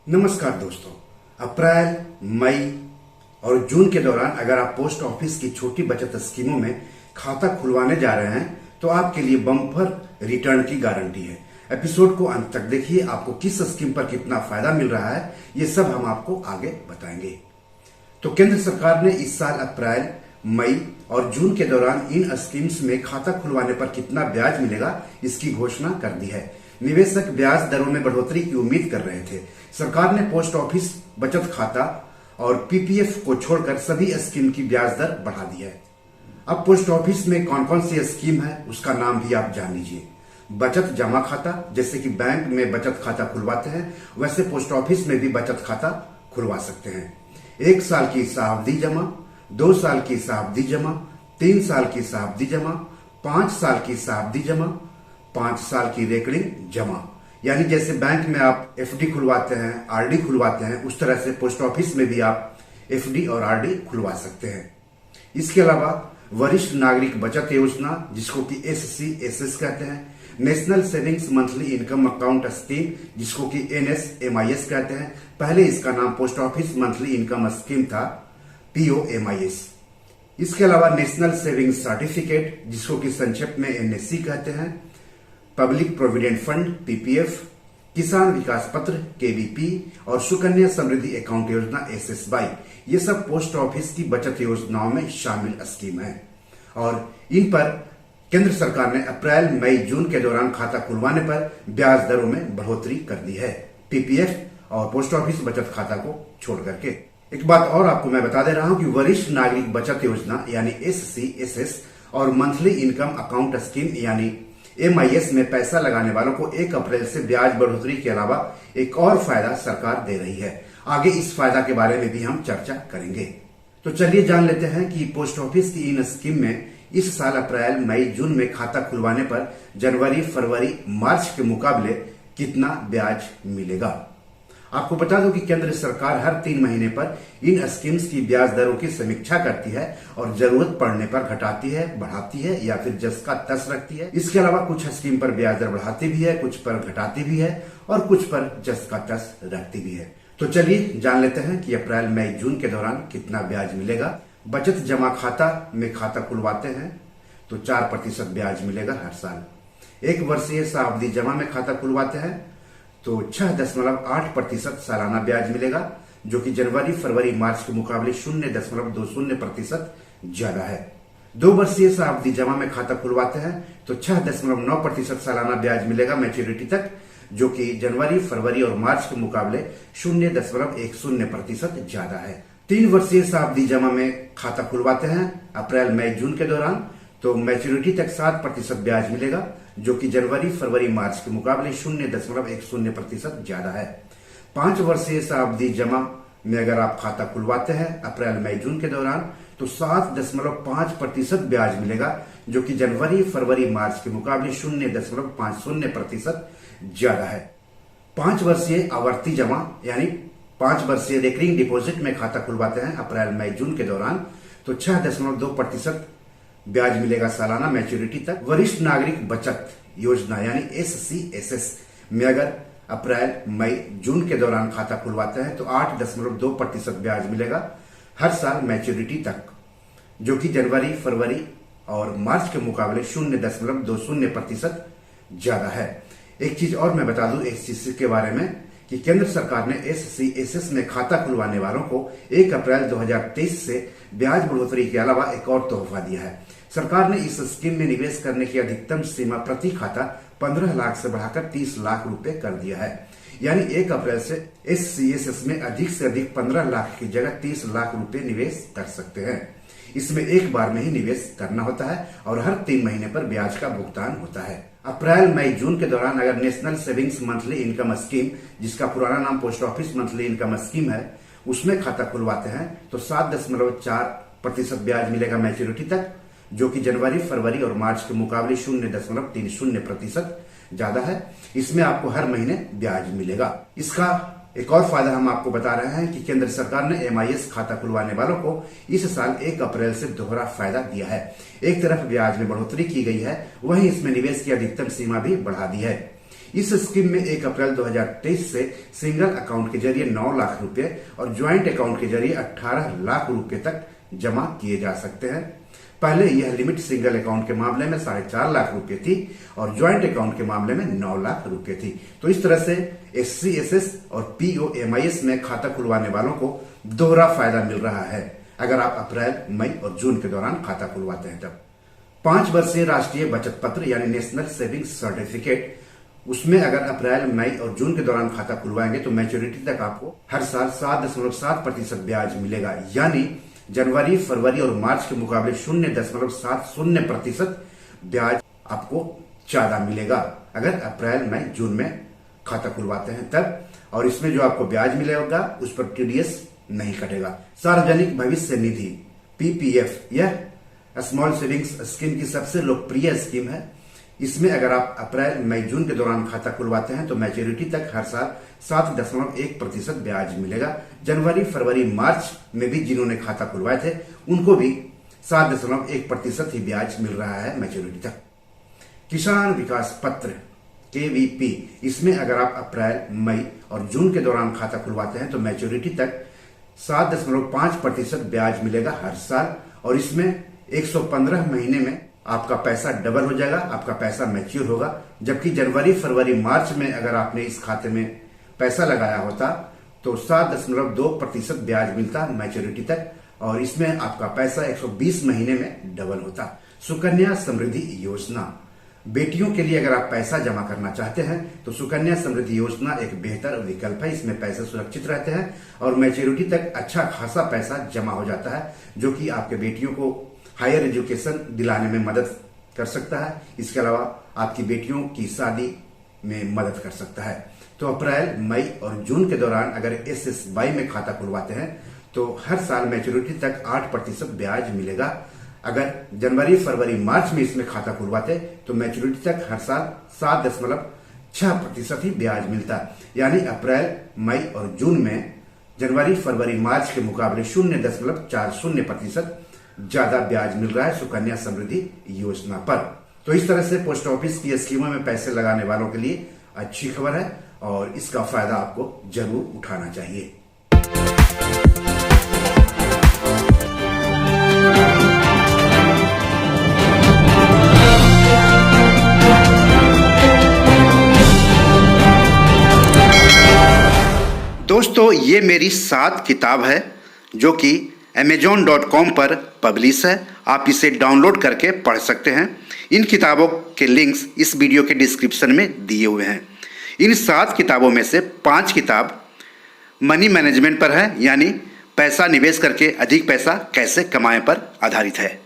नमस्कार दोस्तों। अप्रैल, मई और जून के दौरान अगर आप पोस्ट ऑफिस की छोटी बचत स्कीमों में खाता खुलवाने जा रहे हैं तो आपके लिए बम्पर रिटर्न की गारंटी है। एपिसोड को अंत तक देखिए, आपको किस स्कीम पर कितना फायदा मिल रहा है ये सब हम आपको आगे बताएंगे। तो केंद्र सरकार ने इस साल अप्रैल, मई और जून के दौरान इन स्कीम्स में खाता खुलवाने पर कितना ब्याज मिलेगा इसकी घोषणा कर दी है। निवेशक ब्याज दरों में बढ़ोतरी की उम्मीद कर रहे थे। सरकार ने पोस्ट ऑफिस बचत खाता और पीपीएफ को छोड़कर सभी स्कीम की ब्याज दर बढ़ा दी है। अब पोस्ट ऑफिस में कौन कौन सी स्कीम है उसका नाम भी आप जान लीजिए। बचत जमा खाता, जैसे कि बैंक में बचत खाता खुलवाते हैं वैसे पोस्ट ऑफिस में भी बचत खाता खुलवा सकते हैं। 1 साल की सावधि जमा, 2 साल की सावधि जमा, 3 साल की सावधि जमा, 5 साल की सावधि जमा, 5 साल की रेकरिंग जमा। यानी जैसे बैंक में आप एफडी खुलवाते हैं, आरडी खुलवाते हैं, उस तरह से पोस्ट ऑफिस में भी आप एफडी और आरडी खुलवा सकते हैं। इसके अलावा वरिष्ठ नागरिक बचत योजना, जिसको कि एससी एसएस कहते हैं, national savings monthly income account scheme, जिसको कि एनएसएमआईएस कहते हैं। पहले इसका नाम post office monthly income scheme था, पीओएमआईएस। इसके अलावा नेशनल सेविंग्स सर्टिफिकेट, जिसको कि संक्षेप में एनएससी कहते हैं, पब्लिक प्रोविडेंट फंड पीपीएफ, किसान विकास पत्र केवीपी और सुकन्या समृद्धि अकाउंट योजना एसएसवाई, ये सब पोस्ट ऑफिस की बचत योजनाओं में शामिल स्कीम है। और इन पर केंद्र सरकार ने अप्रैल, मई, जून के दौरान खाता खुलवाने पर ब्याज दरों में बढ़ोतरी कर दी है, पीपीएफ और पोस्ट ऑफिस बचत खाता को छोड़ करके। एक बात और आपको मैं बता दे रहा हूं कि वरिष्ठ नागरिक बचत योजना यानी एससी एसएस और मंथली इनकम अकाउंट स्कीम यानी एमआईएस में पैसा लगाने वालों को 1 अप्रैल से ब्याज बढ़ोतरी के अलावा एक और फायदा सरकार दे रही है। आगे इस फायदा के बारे में भी हम चर्चा करेंगे। तो चलिए जान लेते हैं कि पोस्ट ऑफिस की इन स्कीम में इस साल अप्रैल, मई, जून में खाता खुलवाने पर जनवरी, फरवरी, मार्च के मुकाबले कितना ब्याज मिलेगा। आपको बता दूं कि केंद्र सरकार हर 3 महीने पर इन स्कीम्स की ब्याज दरों की समीक्षा करती है और जरूरत पड़ने पर घटाती है, बढ़ाती है या फिर जस का तस रखती है। इसके अलावा कुछ स्कीम पर ब्याज दर बढ़ाती भी है, कुछ पर घटाती भी है और कुछ पर जस का तस रखती भी है। तो चलिए जान लेते हैं कि अप्रैल, मई, जून के दौरान कितना ब्याज मिलेगा। बचत जमा खाता में खाता खुलवाते हैं तो 4% ब्याज मिलेगा हर साल। 1 वर्षीय सावधि जमा में खाता खुलवाते हैं तो 6.8% सालाना ब्याज मिलेगा, जो कि जनवरी, फरवरी, मार्च के मुकाबले 0.20% ज्यादा है। 2 वर्षीय सावधि जमा में खाता खुलवाते हैं तो 6.9% सालाना ब्याज मिलेगा मैच्योरिटी तक, जो कि जनवरी, फरवरी और मार्च के मुकाबले 0.10% ज्यादा है। 3 वर्षीय सावधि जमा में खाता खुलवाते हैं अप्रैल, मई, जून के दौरान तो मैच्योरिटी तक 7% ब्याज मिलेगा, जो कि जनवरी, फरवरी, मार्च के मुकाबले 0.10% ज्यादा है। 5 वर्षीय सावधि जमा में अगर आप खाता खुलवाते हैं अप्रैल, मई, जून के दौरान तो 7.5% ब्याज मिलेगा, जो कि जनवरी, फरवरी, मार्च के मुकाबले 0.50% ज्यादा है। 5 वर्षीय आवर्ती जमा यानी 5 वर्षीय रेकरिंग डिपॉजिट में खाता खुलवाते हैं अप्रैल, मई, जून के दौरान तो 6.2% ब्याज मिलेगा सालाना मैच्योरिटी तक। वरिष्ठ नागरिक बचत योजना यानी एससी एसएस में अगर अप्रैल, मई, जून के दौरान खाता खुलवाते हैं तो 8.2% ब्याज मिलेगा हर साल मैच्योरिटी तक, जो कि जनवरी, फरवरी और मार्च के मुकाबले 0.20% ज्यादा है। एक चीज और मैं बता दूं इस चीज के बारे में कि केंद्र सरकार ने एससी एसएस में खाता खुलवाने वालों को 1 अप्रैल 2023 से ब्याज बढ़ोतरी के अलावा एक और तोहफा दिया है। सरकार ने इस स्कीम में निवेश करने की अधिकतम सीमा प्रति खाता 15 लाख से बढ़ाकर 30 लाख रुपए कर दिया है। यानी 1 अप्रैल से एससीएसएस में अधिक से अधिक 15 लाख की जगह 30 लाख रुपए निवेश कर सकते हैं। इसमें एक बार में ही निवेश करना होता है और हर 3 महीने पर ब्याज का भुगतान होता है। अप्रैल, मई, जून के दौरान अगर national savings monthly income scheme, जिसका पुराना नाम post office monthly income scheme है, उसमें खाता खुलवाते हैं तो 7.4% ब्याज मिलेगा मैच्योरिटी तक, जो कि जनवरी, फरवरी और मार्च के मुकाबले 0.30% ज्यादा है। इसमें आपको हर महीने ब्याज मिलेगा। इसका एक और फायदा हम आपको बता रहे हैं कि केंद्र सरकार ने एमआईएस खाता खुलवाने वालों को इस साल 1 अप्रैल से दोहरा फायदा दिया है। एक तरफ ब्याज में बढ़ोतरी की गई है, वहीं इसमें निवेश की अधिकतम सीमा भी बढ़ा दी है। इस स्कीम में 1 अप्रैल 2023 से सिंगल अकाउंट के जरिए 9 लाख रुपए और ज्वाइंट अकाउंट के जरिए 18 लाख रुपए तक जमा किए जा सकते हैं। पहले यह लिमिट सिंगल अकाउंट के मामले में 4.5 लाख रुपए थी और ज्वाइंट अकाउंट के मामले में 9 लाख रुपए थी। तो इस तरह से SC/SS और POMIS में खाता खुलवाने वालों को दोहरा फायदा मिल रहा है अगर आप अप्रैल, मई और जून के दौरान खाता खुलवाते हैं तब। 5 वर्षीय राष्ट्रीय बचत पत्र यानी नेशनल सेविंग्स सर्टिफिकेट, उसमें अगर अप्रैल, मई और जून के दौरान खाता खुलवाएंगे तो मैच्योरिटी तक आपको हर साल 7.7% ब्याज मिलेगा, यानी जनवरी, फरवरी और मार्च के मुकाबले 0.70% ब्याज आपको ज्यादा मिलेगा अगर अप्रैल, मई, जून में खाता खुलवाते हैं तब। और इसमें जो आपको ब्याज मिलेगा उस पर TDS नहीं कटेगा। सार्वजनिक भविष्य निधि PPF यह स्मॉल सेविंग्स स्कीम की सबसे लोकप्रिय स्कीम है। इसमें अगर आप अप्रैल, मई, जून के दौरान खाता खुलवाते हैं तो मैच्योरिटी तक हर साल 7.1% ब्याज मिलेगा। जनवरी, फरवरी, मार्च में भी जिन्होंने खाता खुलवाए थे उनको भी 7.1% ही ब्याज मिल रहा है मैच्योरिटी तक। किसान विकास पत्र KVP, इसमें अगर आप अप्रैल, मई और जून के दौरान खाता खुलवाते हैं तो मैच्योरिटी तक 7.5% ब्याज मिलेगा हर साल और इसमें 115 महीने में आपका पैसा डबल हो जाएगा, आपका पैसा मैच्योर होगा। जबकि जनवरी, फरवरी, मार्च में अगर आपने इस खाते में पैसा लगाया होता तो 7.2% ब्याज मिलता मैच्योरिटी तक और इसमें आपका पैसा 120 महीने में डबल होता। सुकन्या समृद्धि योजना, बेटियों के लिए अगर आप पैसा जमा करना चाहते हैं तो सुकन्या समृद्धि योजना एक बेहतर विकल्प है। इसमें पैसे सुरक्षित रहते हैं और मैच्योरिटी तक अच्छा खासा पैसा जमा हो जाता है, जो कि आपके बेटियों को हायर एजुकेशन दिलाने में मदद कर सकता है। इसके अलावा आपकी बेटियों की शादी में मदद कर सकता है। तो अप्रैल, मई और जून के दौरान अगर SSY में खाता खुलवाते हैं तो हर साल मैच्योरिटी तक 8% ब्याज मिलेगा। अगर जनवरी, फरवरी, मार्च में इसमें खाता खुलवाते तो मैच्योरिटी तक हर साल 7.6% ही ब्याज मिलता, यानी अप्रैल, मई और जून में जनवरी, फरवरी, मार्च के मुकाबले 0.40% ज्यादा ब्याज मिल रहा है सुकन्या समृद्धि योजना पर। तो इस तरह से पोस्ट ऑफिस की स्कीमों में पैसे लगाने वालों के लिए अच्छी खबर है और इसका फायदा आपको जरूर उठाना चाहिए। दोस्तों, ये मेरी 7 किताब है जो कि amazon.com पर पब्लिश है। आप इसे डाउनलोड करके पढ़ सकते हैं। इन किताबों के लिंक्स इस वीडियो के डिस्क्रिप्शन में दिए हुए हैं। इन 7 किताबों में से 5 किताब मनी मैनेजमेंट पर है, यानी पैसा निवेश करके अधिक पैसा कैसे कमाएं पर आधारित है।